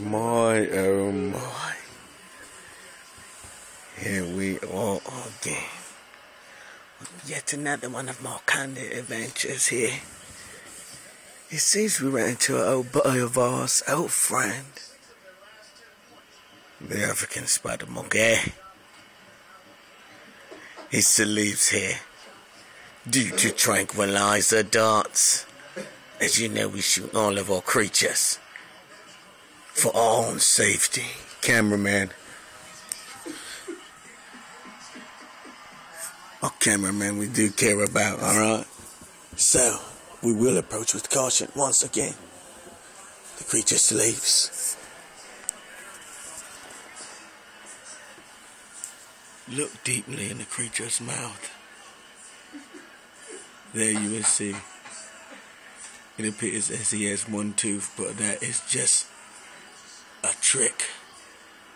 My, oh my. Here we are again. Yet another one of my kind of adventures here. It seems we ran into an old buddy of ours, old friend. The African spider monkey. He still lives here due to tranquilizer darts. As you know, we shoot all of our creatures for our own safety. Cameraman. Our cameraman we do care about, alright? So, we will approach with caution once again. The creature sleeps. Look deeply in the creature's mouth. There you will see. It appears as he has one tooth, but that is just a trick.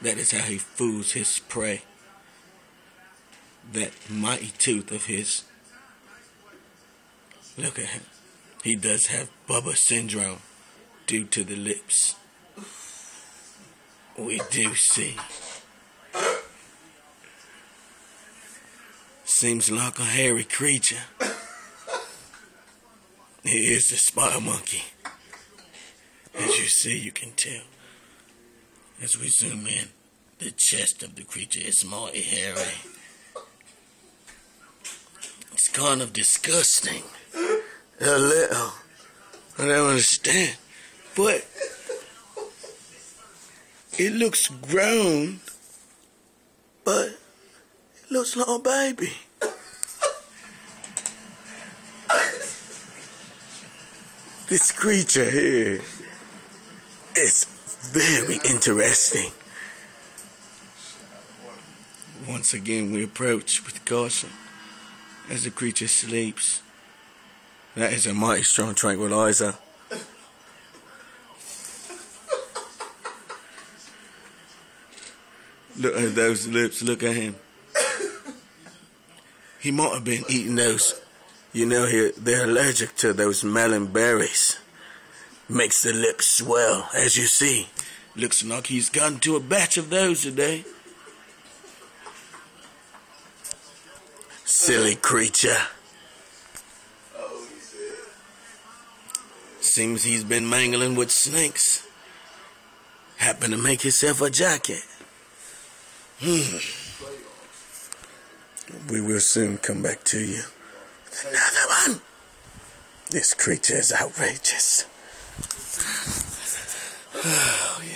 That is how he fools his prey. That mighty tooth of his. Look at him. He does have Bubba syndrome due to the lips. We do see. Seems like a hairy creature. He is the spider monkey. As you see, you can tell. As we zoom in, the chest of the creature is mighty hairy. It's kind of disgusting. A little. I don't understand. But it looks grown. But it looks like a baby. This creature here is very interesting. Once again, we approach with caution as the creature sleeps. That is a mighty strong tranquilizer. Look at those lips, look at him. He might have been eating those. You know, they're allergic to those melon berries. Makes the lips swell, as you see. Looks like he's gotten to a batch of those today. Silly creature. Seems he's been mangling with snakes. Happened to make himself a jacket. We will soon come back to you. Another one. This creature is outrageous. Oh, yeah.